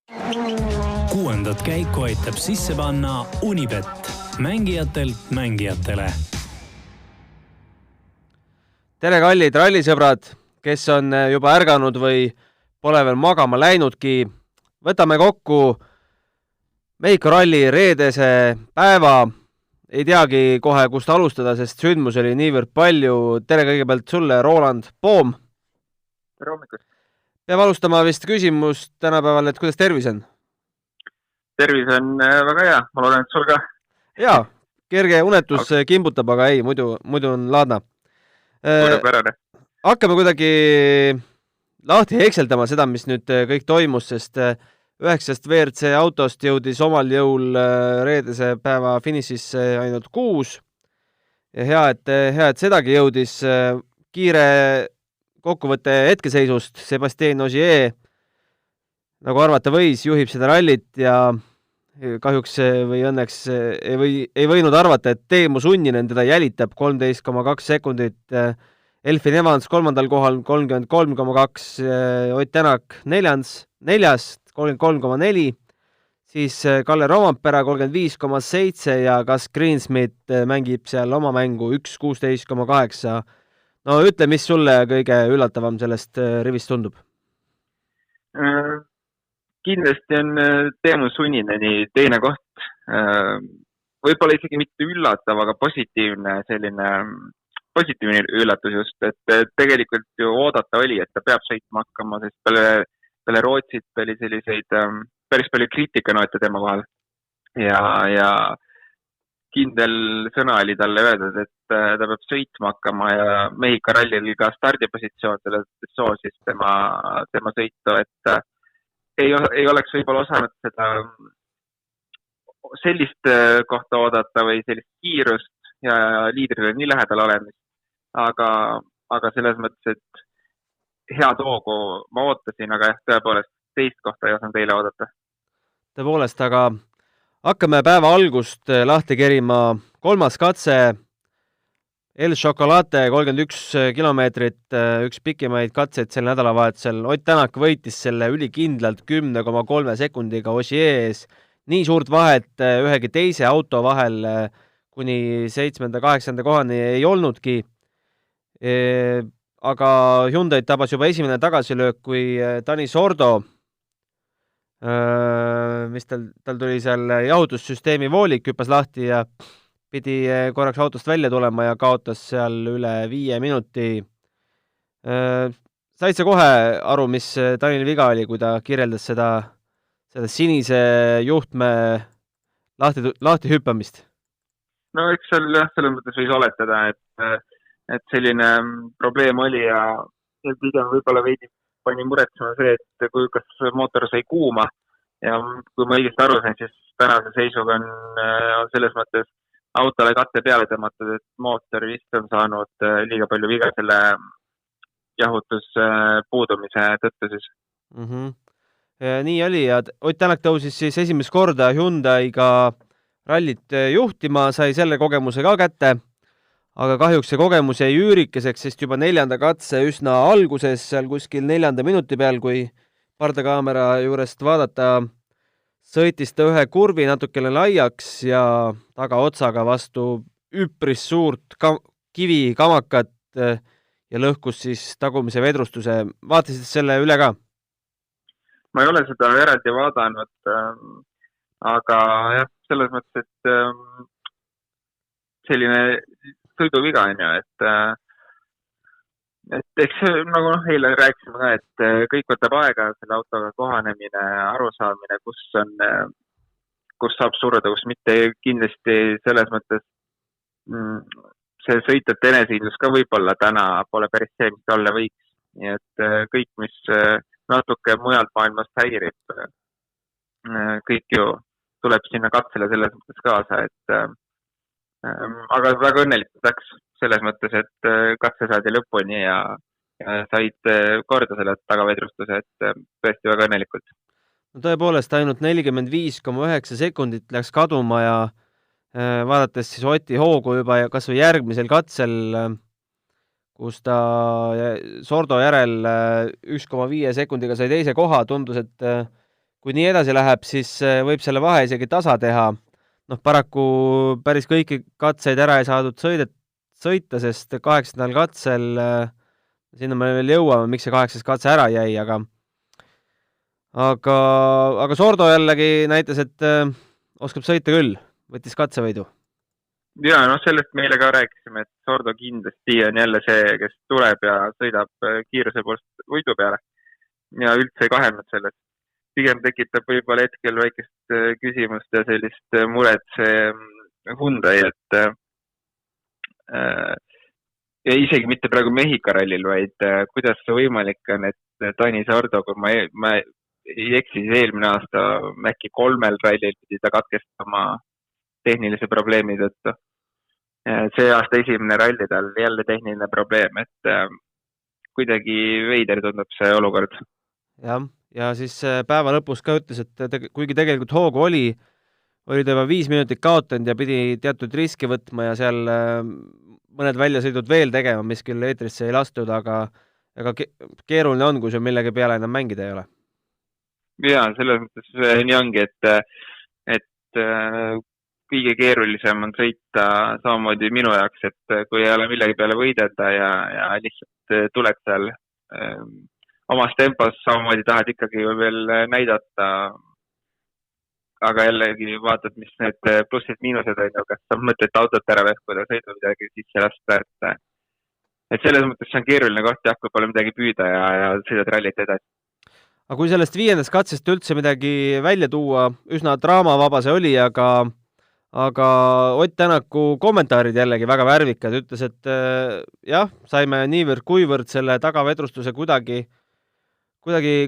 Kuuendat käiku aitab sisse panna Unibet, mängijatelt mängijatele. Tere kallid rallisõbrad, kes on juba ärganud või pole veel magama läinudki. Võtame kokku Mehhiko ralli reedese päeva. Ei teagi kohe, kust alustada, sest sündmus oli niivõrd palju. Tere kõigepealt sulle, Roland Poom. Tere hommikust. Peab alustama vist küsimust tänapäeval, et kuidas tervis on? Tervis on väga hea, ma loodan, et sul ka. Jaa, kerge unetus kimbutab, aga ei, muidu on laadna. Hakkame kuidagi lahti hekseldama seda, mis nüüd kõik toimus, sest 9 WRC autost jõudis omal jõul reedese päeva finišisse ainult 6. Ja hea, et sedagi jõudis. Kiire kokkuvõtte hetkeseisust. Sébastien Ogier, nagu arvata võis, juhib seda rallit ja kahjuks või õnneks ei võinud arvata, et Teemu Sunninen teda jälitab 13,2 sekundit. Elfin Evans 3. kohal 33,2, Ott Tänak 4. 33,4, siis Kalle Rovampere 35,7 ja Gus Greensmith mängib seal oma mängu 1,16,8. No ütle, mis sulle kõige üllatavam sellest rivist tundub? Kindlasti on Teemu Sunnineni teine koht. Võib-olla isegi mitte üllatav, aga positiivne üllatus just, et tegelikult ju oodata oli, et ta peab sõitma hakkama, sest peale Rootsit oli selliseid päris palju kriitikanoote tema kohal ja kindel sõna oli talle öeldud, et ta peab sõitma hakkama ja Mehhiko rallil ka stardipositsioon sellest soosis tema sõitu, et ei oleks võib-olla osanud seda sellist kohta oodata või sellist kiirust ja liidrile nii lähedal olemist, aga selles mõttes, et head hoogu ma ootasin, aga jah, tõepoolest teist kohta ei osanud teile oodata. Tõepoolest, aga hakkame päeva algust lahti kerima. 3. katse El Chocolate 31 kilomeetrit, üks pikimaid katseid sel nädalavahetusel. Ott Tänak võitis selle ülikindlalt 10,3 sekundiga Ogier ees. Nii suurt vahet ühegi teise auto vahel kuni 7.-8. kohani ei olnudki. Aga Hyundai tabas juba esimene tagasilöök, kui Dani Sordo, mis tal tuli seal jahutussüsteemi voolik, hüppas lahti ja pidi korraks autost välja tulema ja kaotas seal üle 5 minuti. Said sa kohe aru, mis Danil viga oli, kui ta kirjeldas seda sinise juhtme lahti hüppamist? No eks seal selles mõttes võis oletada, et selline probleem oli ja pigem võib-olla veidi pani muretsema see, et kui kas mootor sai kuuma ja kui ma õigesti aru sain, siis tänase seisuga on selles mõttes autole katse peale tõmmatud, et mootor vist on saanud liiga palju viga selle jahutus puudumise tõttu siis. Nii oli ja Ott Tänak tõusis siis esimest korda Hyundai'ga rallit juhtima, sai selle kogemuse ka kätte. Aga kahjuks see kogemus jäi üürikeseks, sest juba 4. katse üsna alguses, seal kuskil 4. minuti peal, kui pardakaamera juurest vaadata, sõitis ta ühe kurvi natukene laiaks ja tagaotsaga vastu üpris suurt kivikamakat ja lõhkus siis tagumise vedrustuse. Vaatasid selle üle ka? Ma ei ole seda eraldi vaadanud, aga jah, selles mõttes, et selline sõiduviga on ju, et eks nagu eile rääkisime ka, et kõik võtab aega selle autoga kohanemine, arusaamine, kus saab surda, kus mitte kindlasti selles mõttes see sõitjate enesehindlus ka võib-olla täna pole päris see, mis olla võiks. Nii et kõik, mis natuke mujalt maailmast häirib, kõik ju tuleb sinna katsele selles mõttes kaasa, et aga väga õnnelikult läks selles mõttes, et katse saadi lõpuni ja said korda selle tagavedrustuse, et tõesti väga õnnelikult. No tõepoolest ainult 45,9 sekundit läks kaduma ja vaadates siis Oti hoogu juba kas või järgmisel katsel, kus ta Sordo järel 1,5 sekundiga sai teise koha, tundus, et kui nii edasi läheb, siis võib selle vahe isegi tasa teha. Noh, paraku päris kõiki katseid ära ei saadud sõita, sest 8. katsel, sinna me veel jõuame, miks see 8. katse ära jäi, aga Sordo jällegi näitas, et oskab sõita küll, võttis katsevõidu. Ja sellest meile ka rääkisime, et Sordo kindlasti on jälle see, kes tuleb ja sõidab kiiruse poolest võidu peale ja üldse ei kahelnud sellest. Pigem tekitab võib-olla hetkel väikest küsimust ja sellist muret see Hyundai, et ja isegi mitte praegu Mehhiko rallil, vaid kuidas see võimalik on, et Tanis Sordo, kui ma ei eksi, siis eelmine aasta äkki 3 rallil pidi ta katkestama tehnilise probleemi tõttu. See aasta esimene ralli tal jälle tehniline probleem, et kuidagi veider tundub see olukord. Jah, ja siis päeva lõpus ka ütles, et kuigi tegelikult hoogu oli ta juba 5 minutit kaotanud ja pidi teatud riski võtma ja seal mõned väljasõidud veel tegema, mis küll eetrisse ei lastud, aga keeruline on, kui sul millegi peale enam mängida ei ole. Ja, selles mõttes nii ongi, et kõige keerulisem on sõita samamoodi minu jaoks, et kui ei ole millegi peale võideda ja lihtsalt tuled seal omas tempos, samamoodi tahad ikkagi veel näidata, aga jällegi vaatad, mis need plussid-miinused on, kas on mõtet autot ära vehkuda, sõidu midagi sisse lasta, et selles mõttes see on keeruline koht, jah, kui pole midagi püüda ja sõidad rallit edasi. Aga kui sellest 5. katsest üldse midagi välja tuua, üsna draamavaba see oli, aga Ott Tänaku kommentaarid jällegi väga värvikad, ütles, et jah, saime niivõrd-kuivõrd selle tagavedrustuse kuidagi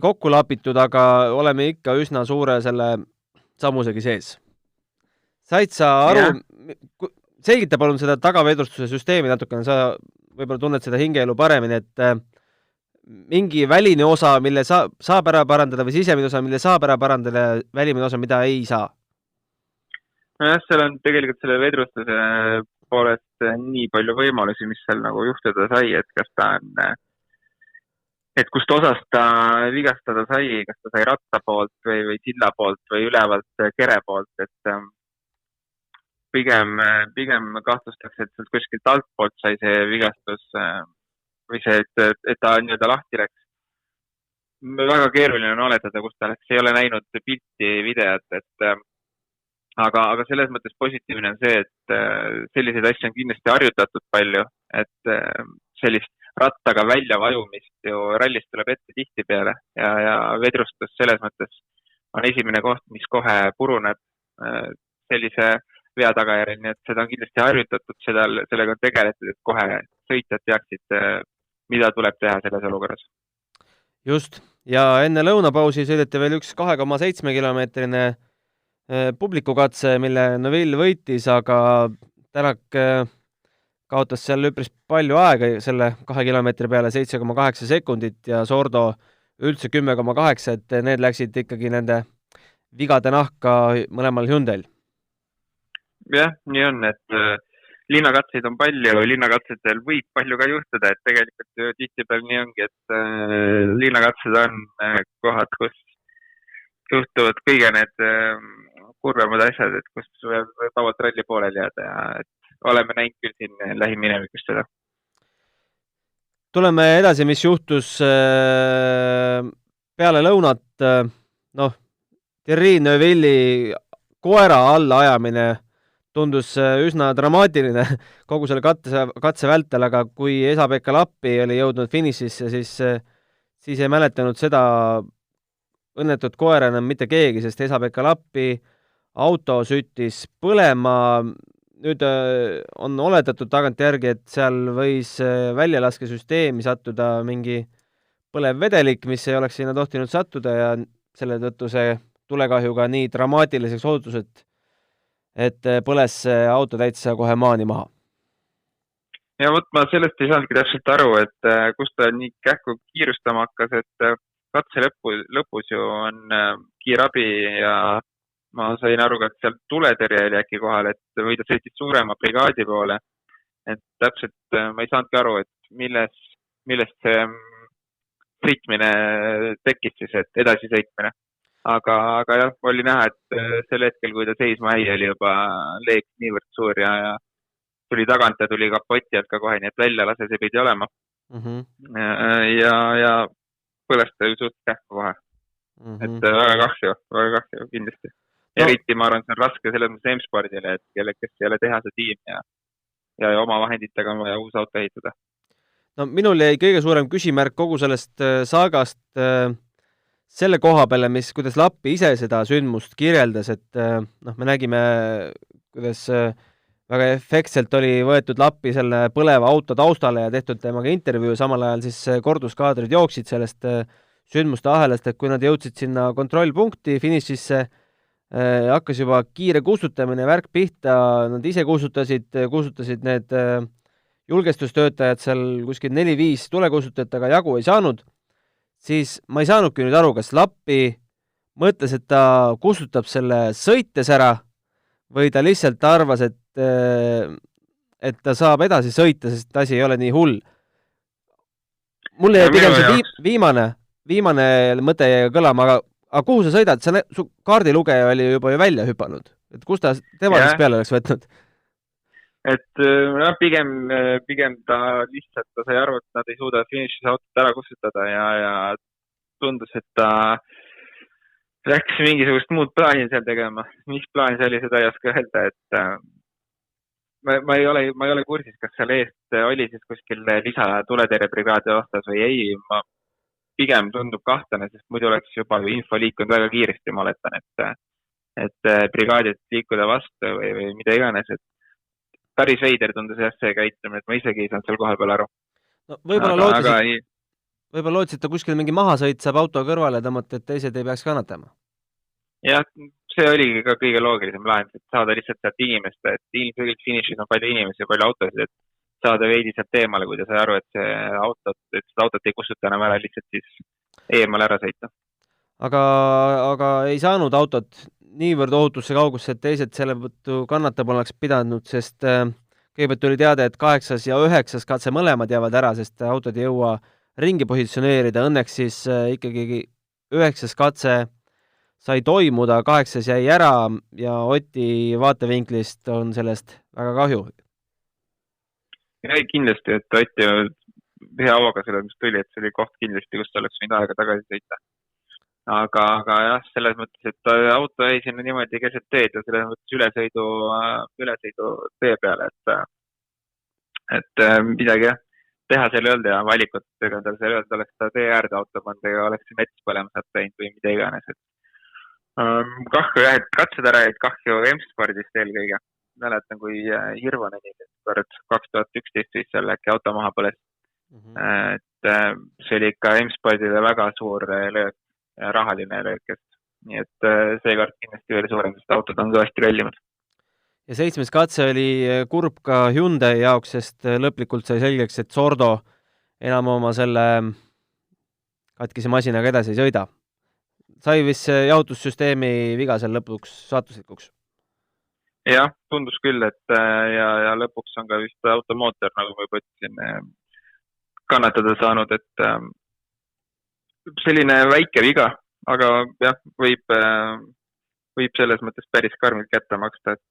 kokku lapitud, aga oleme ikka üsna suure selle sammusegi sees. Said sa aru, selgita palun seda tagavedrustuse süsteemi natukene, sa võib-olla tunned seda hingeelu paremini, et mingi väline osa, mille saab ära parandada või sisemine osa, mille saab ära parandada, välimine osa, mida ei saa? Jah, seal on tegelikult selle vedrustuse poolest nii palju võimalusi, mis seal nagu juhtuda sai, et kas ta on, et kust osast ta vigastada sai, kas ta sai ratta poolt või silla poolt või ülevalt kere poolt, et pigem kahtlustakse, et sealt kuskilt alt poolt sai see vigastus või see, et ta nii-öelda lahti läks. Väga keeruline on oletada, kus ta läks, ei ole näinud pilti, videot, et aga selles mõttes positiivne on see, et selliseid asju on kindlasti harjutatud palju, et sellist rattaga välja vajumist ju rallist tuleb ette tihti peale ja vedrustus selles mõttes on esimene koht, mis kohe puruneb sellise vea tagajärjel, nii et seda on kindlasti harjutatud, sellega on tegeletud, et kohe sõitjad teaksid, mida tuleb teha selles olukorras. Just, ja enne lõunapausi sõideti veel üks 2,7 kilomeetrine publikukatse, mille Neville võitis, aga Tänak kaotas seal üpris palju aega selle 2 kilomeetri peale, 7,8 sekundit ja Sordo üldse 10,8, et need läksid ikkagi nende vigade nahka mõlemal Hyundai'l. Jah, nii on, et linnakatseid on palju, linnakatsetel võib palju ka juhtuda, et tegelikult ju tihtipeal nii ongi, et linnakatsed on kohad, kus juhtuvad kõige need kurvemad asjad, et kus võivad ralli pooleli jääda ja et oleme näinud küll siin lähiminevikust seda. Tuleme edasi, mis juhtus peale lõunat. Thierry Neuville'i koera alla ajamine tundus üsna dramaatiline kogu selle katse vältel, aga kui Esa-Pekka Lappi oli jõudnud finišisse, siis ei mäletanud seda õnnetut koera enam mitte keegi, sest Esa-Pekka Lappi auto süttis põlema. Nüüd on oletatud tagantjärgi, et seal võis väljalaskesüsteemi sattuda mingi põlev vedelik, mis ei oleks sinna tohtinud sattuda ja selle tõttu see tulekahjuga nii dramaatiliseks osutus, et põles auto täitsa kohe maani maha. Ja ma sellest ei saanudki täpselt aru, et kus ta nii kähku kiirustama hakkas, et katse lõpus ju on kiirabi ja ma sain aru, et seal tuletõrje oli äkki kohal, et või ta sõitis suurema brigaadi poole. Et täpselt ma ei saanudki aru, et millest see sõitmine tekkis siis, et edasi sõitmine. aga jah, oli näha, et sel hetkel, kui ta seisma jäi, oli juba leek niivõrd suur ja tuli tagant ja tuli kapoti alt ka kohe, nii et välja lase see pidi olema. Ja põles ta ju suht kähku kohe. Et väga kahju kindlasti. Eriti ma arvan, see on raske selles mõttes M-spordile, et kes ei ole tehase tiim ja oma vahenditega on vaja uus auto ehitada. No minul jäi kõige suurem küsimärk kogu sellest saagast selle koha peale, kuidas Lappi ise seda sündmust kirjeldas, et me nägime, kuidas väga efektselt oli võetud Lappi selle põleva auto taustale ja tehtud temaga intervjuu, samal ajal siis korduskaadrid jooksid sellest sündmuste ahelast, et kui nad jõudsid sinna kontrollpunkti finišisse, hakkas juba kiire kustutamine, värk pihta, nad ise kustutasid need julgestustöötajad seal kuskil 4-5 tulekustutajat, aga jagu ei saanud, siis ma ei saanudki nüüd aru, kas Lappi mõtles, et ta kustutab selle sõites ära või ta lihtsalt arvas, et ta saab edasi sõita, sest asi ei ole nii hull. Mulle jäi pigem see viimane mõte jäi kõlama, aga kuhu sa sõidad? Su kaardilugeja oli juba ju välja hüpanud. Et kus ta tema siis peale oleks võtnud? Et pigem ta lihtsalt ta sai aru, et nad ei suuda finišis autot ära kustutada ja tundus, et ta läks mingisugust muud plaani seal tegema. Mis plaan see oli, seda ei oska öelda, et ma ei ole kursis, kas seal eest oli siis kuskil lisa tuletõrjebrigaadi ostas või ei. Ma pigem tundub kahtlane, sest muidu oleks juba info liikunud väga kiiresti, ma oletan, et brigaadid liikuda vastu või mida iganes, et päris veider tundus see käitumine, et ma isegi ei saanud seal koha peal aru. No, võib-olla lootsid ta kuskil mingi mahasõit saab auto kõrvale tõmmata, et teised ei peaks kannatama. Jah, see oligi ka kõige loogilisem lahendus, et saada lihtsalt sealt inimest, et ilmselt finišis on palju inimesi ja palju autosid, et saada veidi sealt eemale, kui ta sai aru, et seda autot ei kustuta enam ära, lihtsalt siis eemale ära sõita. Aga ei saanud autot niivõrd ohutusse kaugusse, et teised selle võttu kannatab oleks pidanud, sest kõigepealt tuli teada, et 8. ja 9. katse mõlemad jäävad ära, sest autod ei jõua ringi positsioneerida. Õnneks siis ikkagi 9. katse sai toimuda, 8. jäi ära ja Oti vaatevinklist on sellest väga kahju. Ja kindlasti, et Oti hea hooga selles, mis tuli, et see oli koht kindlasti, kus oleks võinud aega tagasi sõita. Aga jah, selles mõttes, et auto jäi sinna niimoodi keset teed ja selles mõttes ülesõidu tee peale, et midagi teha seal ei olnud ja valikut ega tal seal ei olnud, oleks ta tee äärde auto pannud ega oleks mets põlema saab teinud või mida iganes. Kahju jah, et katsed ära, et kahju M-spordist eelkõige. Mäletan, kui Hirvonen kord 2011 siis seal äkki auto maha põles. Et see oli ikka M-spordile väga suur löök, rahaline löökest. Nii et see kord kindlasti veel suurem, sest autod on kõvasti kallimad. Ja 7. katse oli kurb ka Hyundai jaoks, sest lõplikult sai selgeks, et Sordo enam oma selle katkise masinaga edasi ei sõida. Sai vist jahutussüsteemi viga seal lõpuks saatuslikuks? Jah, tundus küll, et ja lõpuks on ka vist automootor, nagu ma juba ütlesin, kannatada saanud, et selline väike viga, aga jah, võib selles mõttes päris karmilt kätte maksta, et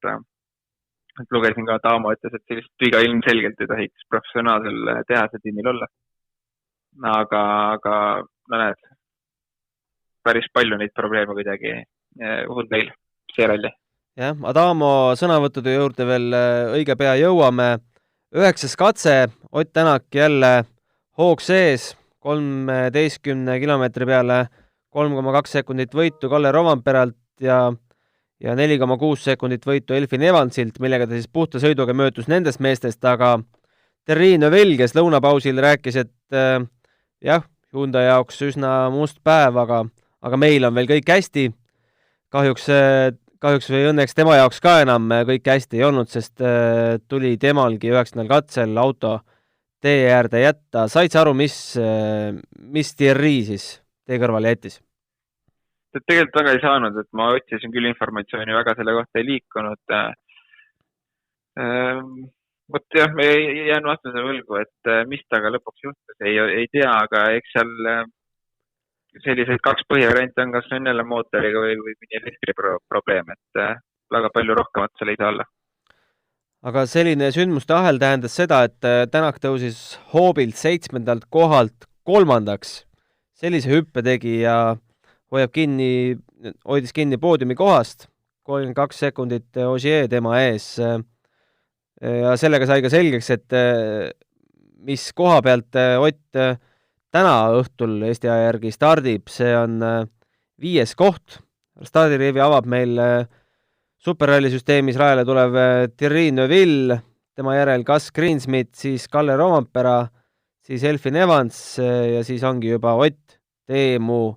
lugesin ka Taamo ütles, et sellist viga ilmselgelt ei tohiks professionaalsel tehase tiimil olla. Aga no näed, päris palju neid probleeme kuidagi Hyundai'l seeralli. Jah, Adamo sõnavõttude juurde veel õige pea jõuame. 9. katse, Ott Tänak jälle hoog sees, 13 kilomeetri peale 3,2 sekundit võitu Kalle Rovanperalt ja 4,6 sekundit võitu Elfin Evansilt, millega ta siis puhta sõiduga möötus nendest meestest, aga Terri Neuvel, kes lõunapausil rääkis, et jah, Hyundai jaoks üsna must päev, aga meil on veel kõik hästi. Kahjuks või õnneks tema jaoks ka enam kõik hästi ei olnud, sest tuli temalgi 9. katsel auto tee äärde jätta. Said sa aru, mis Thierry siis tee kõrvale jättis? Tegelikult väga ei saanud, et ma otsisin küll informatsiooni, väga selle kohta ei liikunud. Võt jah, me jään vastuse võlgu, et mis taga lõpuks juhtus, ei tea, aga eks seal selliseid 2 põhivarianti on, kas on jälle mootoriga või mõni elektriprobleem, et väga palju rohkemat seal ei saa olla. Aga selline sündmuste ahel tähendas seda, et Tänak tõusis hoobilt 7. kohalt 3. Sellise hüppe tegi ja hoidis kinni poodiumi kohast, 32 sekundit Ogier tema ees. Ja sellega sai ka selgeks, et mis koha pealt Ott täna õhtul Eesti aja järgi stardib, see on 5. koht. Stardiriivi avab meil superrallisüsteemis rajale tulev Thierry Neuville, tema järel Gus Greensmith, siis Kalle Roompere, siis Elfyn Evans ja siis ongi juba Ott, Teemu,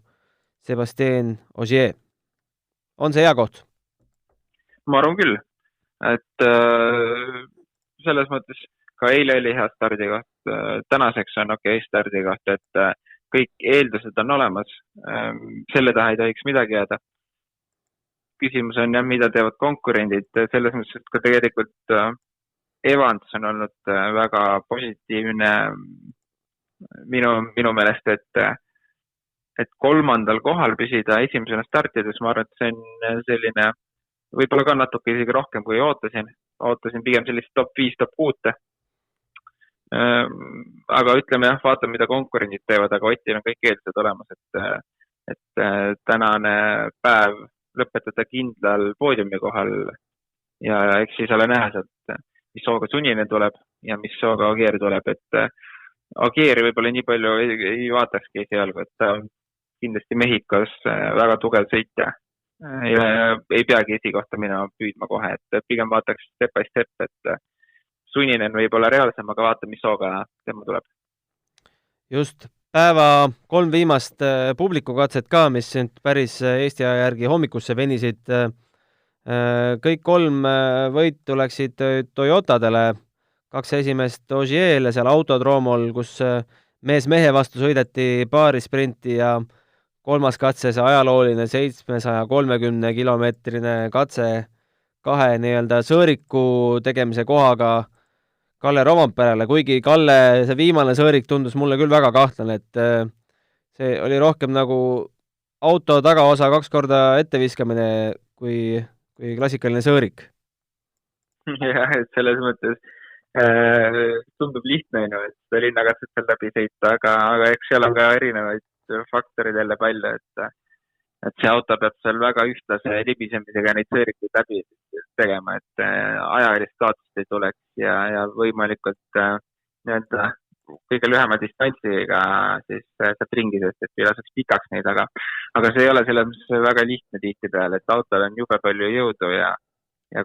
Sébastien Ogier. On see hea koht? Ma arvan küll, et selles mõttes ka eile oli hea stardikoht, tänaseks on okei stardikoht, et kõik eeldused on olemas, selle taha ei tohiks midagi jääda. Küsimus on jah, mida teevad konkurendid, selles mõttes, et ka tegelikult Evans on olnud väga positiivne minu meelest, et 3. kohal püsida esimesena startides, ma arvan, et see on selline, võib-olla ka natuke isegi rohkem kui ootasin pigem sellist top 5, top 6. Aga ütleme jah, vaatame, mida konkurendid teevad, aga Otil on kõik eeldused olemas, et tänane päev lõpetada kindlal poodiumi kohal ja eks siis ole näha sealt, mis sooga Suninen tuleb ja mis sooga Ogier tuleb, et Ogieri võib-olla nii palju ei vaatakski esialgu, et ta on kindlasti Mehhikos väga tugev sõitja ja ei peagi esikohta minema püüdma kohe, et pigem vaataks step by step, et Suninen võib olla reaalsem, aga vaata, mis sooga tema tuleb. Just. Päeva 3 viimast publikukatset ka, mis päris Eesti aja järgi hommikusse venisid. Kõik 3 võitu läksid Toyotadele, 2 esimest Ogier'le seal autodroomol, kus mees mehe vastu sõideti paari sprinti ja 3. katse see ajalooline 730 kilomeetrine katse 2 nii-öelda sõõriku tegemise kohaga Kalle Roompärele, kuigi Kalle see viimane sõõrik tundus mulle küll väga kahtlane, et see oli rohkem nagu auto tagaosa 2 korda etteviskamine kui klassikaline sõõrik. Jah, et selles mõttes tundub lihtne, et seda linnakatset seal läbi sõita, aga eks seal on ka erinevaid faktorid jälle palju, et see auto peab seal väga ühtlase libisemisega neid sõõrikuid läbi tegema, et ajalist kaotust ei tuleks ja võimalikult nii-öelda kõige lühema distantsiga siis sealt ringisest, et ei laseks pikaks neid, aga see ei ole selles mõttes väga lihtne tihti peale, et autol on jube palju jõudu ja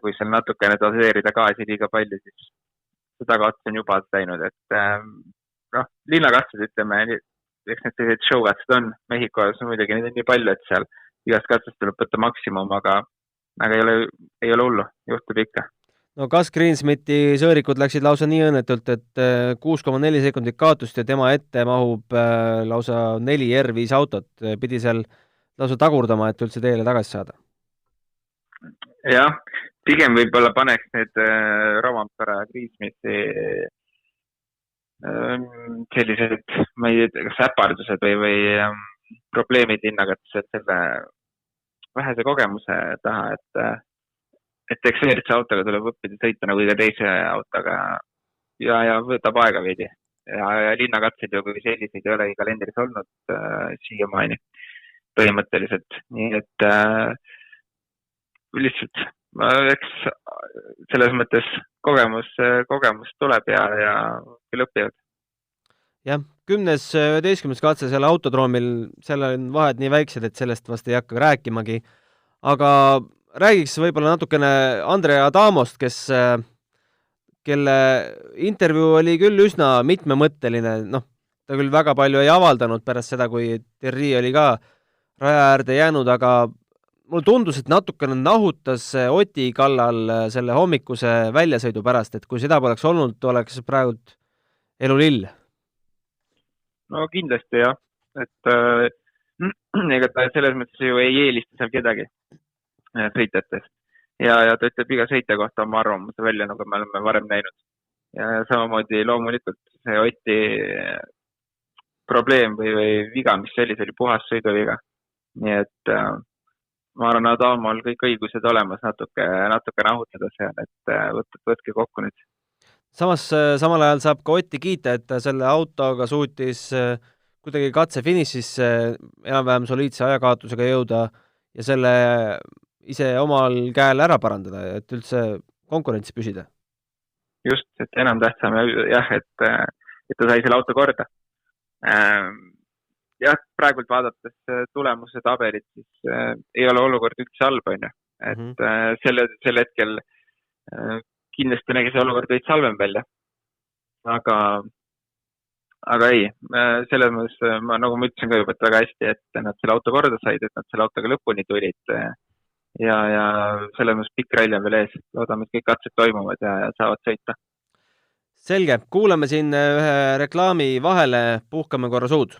kui seal natukene doseerida gaasi liiga palju, siis seda kaotus on juba läinud, et linnakatsed ütleme, eks need sellised show-katsed on Mehhikos muidugi, neid on nii palju, et seal igast katsest tuleb võtta maksimum, aga ei ole hullu, juhtub ikka. No Gus Greensmithi sõõrikud läksid lausa nii õnnetult, et 6,4 sekundit kaotust ja tema ette mahub lausa 4 R5 autot, pidi seal lausa tagurdama, et üldse teele tagasi saada. Jah, pigem võib-olla paneks need Roompere ja Greensmithi sellised, ma ei tea, kas äpardused või probleemid linnakatsed selle vähese kogemuse taha, et eks veeritse autoga tuleb õppida sõita nagu iga teise autoga ja võtab aega veidi. Ja linnakatsed ju kui selliseid ei olegi kalendris olnud siiamaani põhimõtteliselt. Nii et lihtsalt eks selles mõttes kogemus tuleb ja küll õpivad. Jah, 10.–11. katse selle autodroomil, seal on vahed nii väiksed, et sellest vast ei hakka rääkimagi. Aga räägiks võib-olla natukene Andrea Adamost, kelle intervjuu oli küll üsna mitmemõtteline. Ta küll väga palju ei avaldanud pärast seda, kui Thierry oli ka raja äärde jäänud, aga mulle tundus, et natukene nahutas Oti kallal selle hommikuse väljasõidu pärast, et kui seda poleks olnud, oleks praegu elu lill. No kindlasti jah, et ega ta selles mõttes ju ei eelista seal kedagi sõitjatest ja ta ütleb iga sõitja kohta oma arvamuse välja, nagu me oleme varem näinud. Ja samamoodi loomulikult see Oti probleem või viga, mis see oli puhas sõiduviga. Nii et ma arvan, et Adamol kõik õigused olemas natuke nahutada seal, et võtke kokku nüüd. Samal ajal saab ka Otti kiita, et ta selle autoga suutis kuidagi katse finišisse enam-vähem soliidse ajakaotusega jõuda ja selle ise omal käel ära parandada, et üldse konkurentsi püsida. Just, et enam tähtsam jah, et ta sai selle auto korda. Jah, praegult vaadates tulemuse tabelit, siis ei ole olukord üldse halb, on ju. Et sel hetkel kindlasti nägi see olukord veits halvem välja. Aga ei, selles mõttes, nagu ma ütlesin ka juba, et väga hästi, et nad selle auto korda said, et nad selle autoga lõpuni tulid ja selles mõttes pikk ralli on veel ees. Loodame, et kõik katsed toimuvad ja saavad sõita. Selge, kuulame siin ühe reklaami vahele, puhkame korra suud.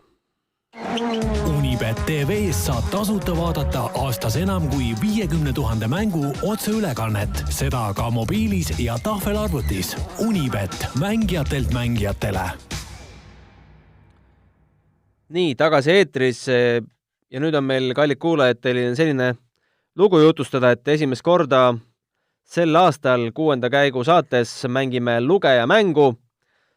Unibet TV-s saab tasuta vaadata aastas enam kui 50 000 mängu otseülekannet, seda ka mobiilis ja tahvelarvutis. Unibet, mängijatelt mängijatele. Nii, tagasi eetris ja nüüd on meil, kallid kuulajad, teil selline lugu jutustada, et esimest korda sel aastal 6. käigu saates mängime lugeja mängu.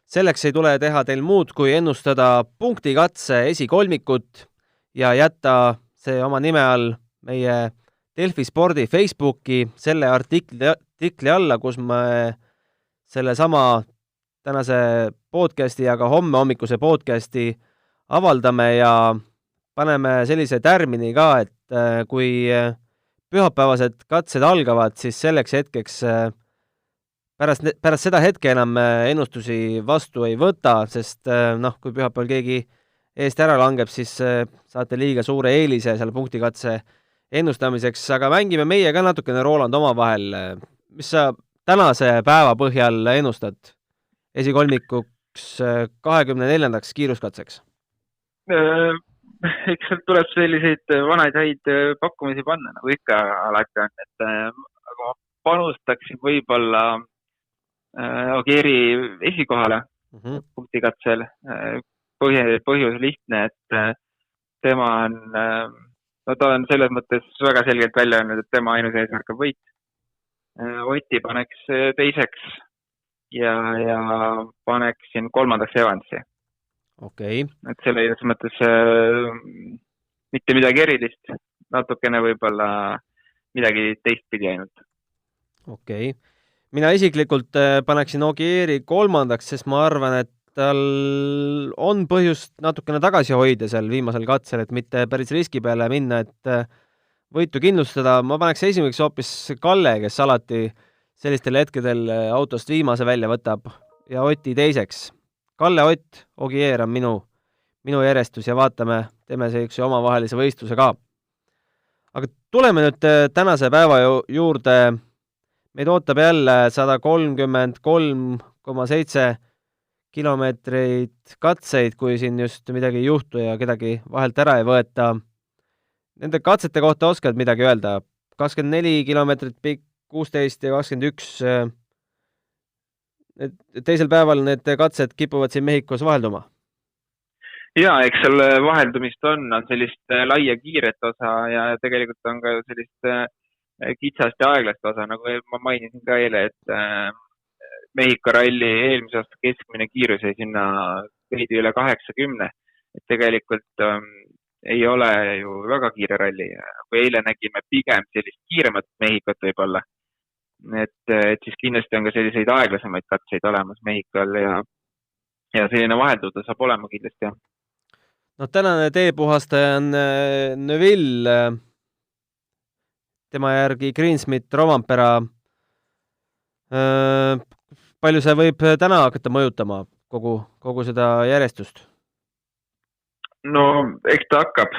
Selleks ei tule teha teil muud, kui ennustada punktikatse esikolmikut ja jätta see oma nime all meie Delfi Spordi Facebooki selle artikli alla, kus me selle sama tänase podcasti ja ka homme hommikuse podcasti avaldame ja paneme sellise tärmini ka, et kui pühapäevased katsed algavad, siis selleks hetkeks pärast seda hetke enam ennustusi vastu ei võta, sest kui pühapäeval keegi eest ära langeb, siis saate liiga suure eelise seal punktikatse ennustamiseks, aga mängime meie ka natukene, Roland, omavahel. Mis sa tänase päeva põhjal ennustad esikolmikuks 24. kiiruskatseks? Eks seal tuleb selliseid vanaid häid pakkumisi panna, nagu ikka alati on, et aga ma panustaksin võib-olla Ogieri esikohale punktikatsel. Põhjus lihtne, et tema on, ta on selles mõttes väga selgelt välja öelnud, et tema ainus eesmärk on võit. Oti paneks teiseks ja paneksin 3. Evansi. Okay. Et selles mõttes mitte midagi erilist, natukene võib-olla midagi teistpidi ainult. Okei. Mina isiklikult paneksin Ogieri 3., sest ma arvan, et tal on põhjust natukene tagasi hoida seal viimasel katsel, et mitte päris riski peale minna, et võitu kindlustada. Ma paneks esimeseks hoopis Kalle, kes alati sellistel hetkedel autost viimase välja võtab, ja Oti teiseks. Kalle, Ott, Ogier on minu järjestus ja vaatame, teeme see omavahelise võistluse ka. Aga tuleme nüüd tänase päeva juurde. Meid ootab jälle 133,7 kilomeetreid katseid, kui siin just midagi ei juhtu ja kedagi vahelt ära ei võeta. Nende katsete kohta oskad midagi öelda? 24 kilomeetrit pikk, 16 ja 21. Teisel päeval need katsed kipuvad siin Mehhikos vahelduma? Ja, eks seal vaheldumist on sellist laia kiiret osa ja tegelikult on ka sellist kitsast ja aeglast osa, nagu ma mainisin ka eile, et Mehhiko ralli eelmise aasta keskmine kiirus jäi sinna veidi üle 80, et tegelikult ei ole ju väga kiire ralli. Kui eile nägime pigem sellist kiiremat Mehhikot võib-olla, et siis kindlasti on ka selliseid aeglasemaid katseid olemas Mehhikol ja selline vahelduda saab olema kindlasti. No tänane teepuhastaja on Neville, tema järgi Greensmith, Rovampera. Palju see võib täna hakata mõjutama kogu seda järjestust? No, eks ta hakkab.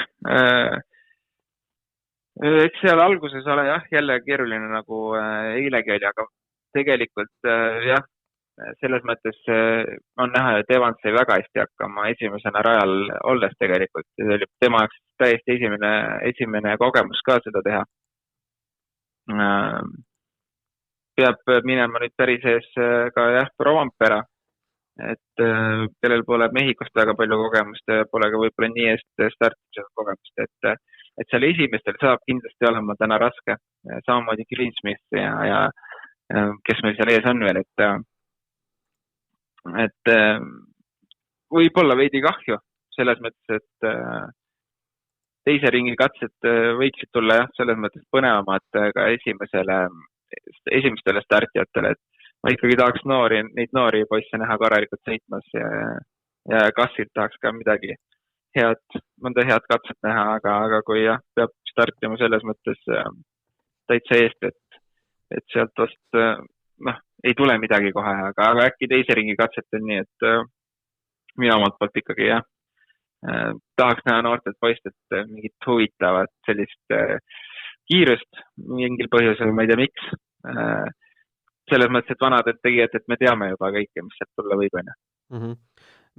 Eks seal alguses ole jälle keeruline nagu eilegi oli, aga tegelikult selles mõttes on näha, et Evans sai väga hästi hakkama esimesena rajal olles tegelikult. See oli tema täiesti esimene kogemus ka seda teha. Peab minema nüüd päris ees ka Rovampera, et kellel pole Mehhikost väga palju kogemust ja pole ka võib-olla nii eest startimisega kogemust, et seal esimestel saab kindlasti olema täna raske, samamoodi Greensmith ja kes meil seal ees on veel, et võib-olla veidi kahju selles mõttes, et teise ringi katsed võiksid tulla jah, selles mõttes põnevamad ka esimestele startijatele, et ma ikkagi tahaks neid noori poisse näha korralikult sõitmas ja Kassilt tahaks ka midagi mõnda head katset näha, aga kui jah, peab startima selles mõttes täitsa eest, et sealt vast ei tule midagi kohe, aga äkki teise ringi katset on nii, et mina omalt poolt ikkagi jah, tahaks näha noortelt poistelt mingit huvitavat sellist kiirust mingil põhjusel, ma ei tea miks. Selles mõttes, et vanadelt tegijad, et me teame juba kõike, mis sealt tulla võib enne.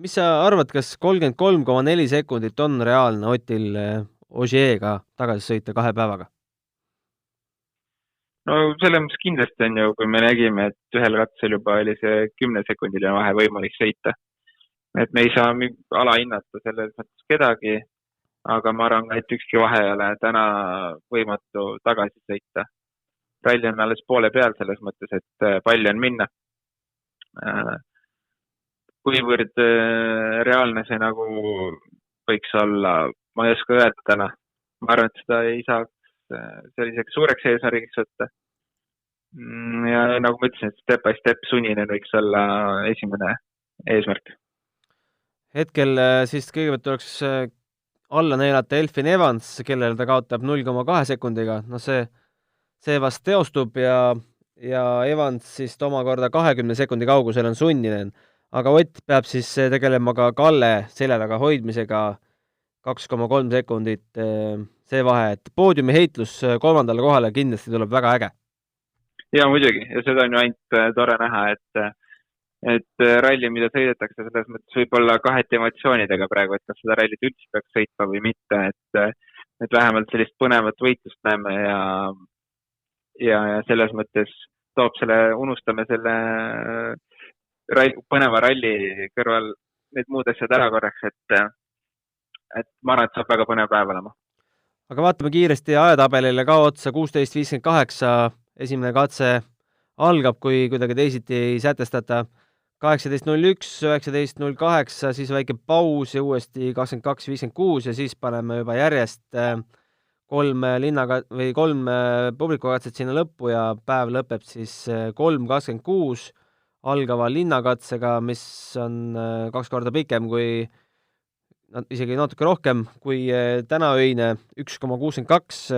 Mis sa arvad, kas 33,4 sekundit on reaalne Otil Ožeega tagasi sõita 2 päevaga? No selles mõttes kindlasti on ju, kui me nägime, et ühel katsel juba oli see 10-sekundiline vahe võimalik sõita. Et me ei saa alahinnata selles mõttes kedagi, aga ma arvan, et ükski vahe ei ole täna võimatu tagasi sõita. Ralli on alles poole peal selles mõttes, et palju on minna. Kuivõrd reaalne see nagu võiks olla, ma ei oska öelda täna. Ma arvan, et seda ei saaks selliseks suureks eesmärgiks võtta. Ja nagu ma ütlesin, et step by step sunninen võiks olla esimene eesmärk. Hetkel siis kõigepealt tuleks alla neelata Elfyn Evans, kellel ta kaotab 0,2 sekundiga. No see vast teostub ja Evans siis omakorda 20 sekundi kaugusel on sunninen. Aga Ott peab siis tegelema ka Kalle selja taga hoidmisega 2,3 sekundit see vahe, et poodiumi heitlus 3. kohale kindlasti tuleb väga äge. Ja muidugi, ja seda on ju ainult tore näha, et ralli, mida sõidetakse, selles mõttes võib olla kaheti emotsioonidega praegu, et kas seda rallit üldse peaks sõitma või mitte, et vähemalt sellist põnevat võitlust näeme ja selles mõttes unustame selle põneva ralli kõrval need muud asjad ära korraks, et ma arvan, et saab väga põnev päev olema. Aga vaatame kiiresti ajatabelile ka otsa 16.58, esimene katse algab, kui kuidagi teisiti ei sätestata 18.01, 19.08, siis väike paus ja uuesti 22.56 ja siis paneme juba järjest 3 publikukatset sinna lõppu ja päev lõpeb siis 3.26 algava linnakatsega, mis on 2 korda pikem kui, isegi natuke rohkem kui täna öine 1,62,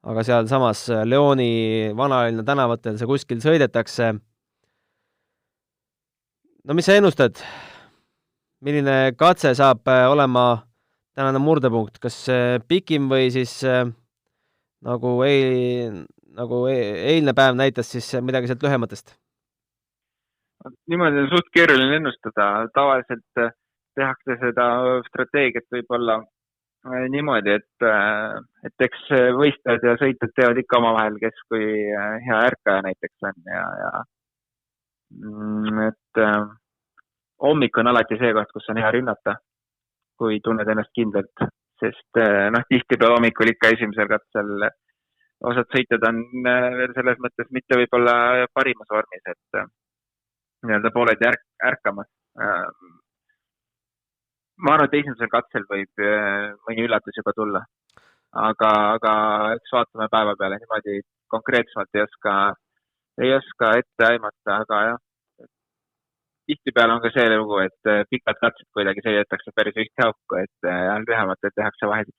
aga seal samas Leoni vanalinna tänavatel see kuskil sõidetakse. No mis sa ennustad? Milline katse saab olema tänane murdepunkt? Kas pikim või siis nagu eilne päev näitas siis midagi sealt lühematest? Niimoodi on suht keeruline ennustada. Tavaliselt tehakse seda strateegiat võib-olla niimoodi, et eks võistlejad ja sõitjad teevad ikka omavahel, kes kui hea ärkaja näiteks on et hommik on alati see koht, kus on hea rünnata, kui tunned ennast kindlalt, sest tihtipeale hommikul ikka esimesel katsel osad sõitjad on veel selles mõttes mitte võib-olla parimas vormis, et nii-öelda pooled ärkamas. Ma arvan, et esimesel katsel võib mõni üllatus juba tulla, aga eks vaatame päeva peale niimoodi konkreetsemalt ei oska ette aimata, aga jah, tihtipeale on ka see lugu, et pikad katsed kuidagi sõidetakse päris ühte auku, et lühematel tehakse vahesid.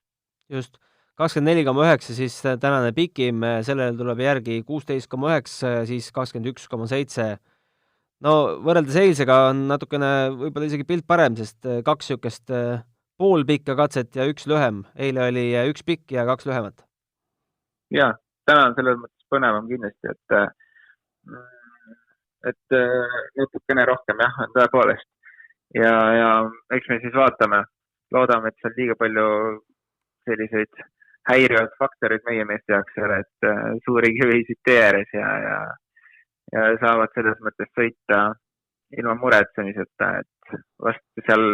Just, 24,9 siis tänane pikim, sellele tuleb järgi 16,9, siis 21,7. No võrreldes eilsega on natukene võib-olla isegi pilt parem, sest 2 sükest pool pikka katset ja 1 lühem. Eile oli 1 pikk ja 2 lühemat. Ja, täna on selles mõttes põnevam kindlasti, et natukene rohkem jah, on tõepoolest. Ja eks me siis vaatame, loodame, et seal liiga palju selliseid häirivad faktorid meie meeste jaoks ei ole, et suuri kivisid tee ääres ja saavad selles mõttes sõita ilma muretsemiseta, et vast seal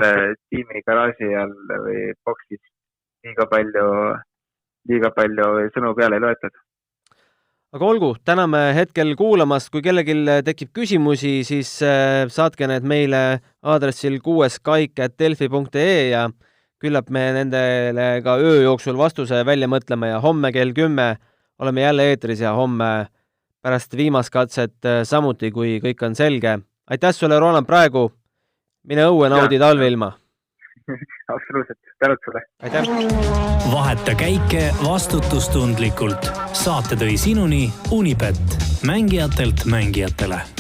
tiimi garaaži all või boksis liiga palju sõnu peale ei loetud. Aga olgu, täname hetkel kuulamast, kui kellelgi tekib küsimusi, siis saatke need meile aadressil 6kaik@delfi.ee ja küllap me nendele ka öö jooksul vastuse välja mõtleme ja homme kell 10 oleme jälle eetris ja homme pärast viimast katset samuti, kui kõik on selge. Aitäh sulle, Roland, praegu. Mine õue, naudi talveilma. Absoluutselt, tänud sulle. Aitäh. Vaheta käike vastutustundlikult. Saate tõi sinuni Unibet, mängijatelt mängijatele.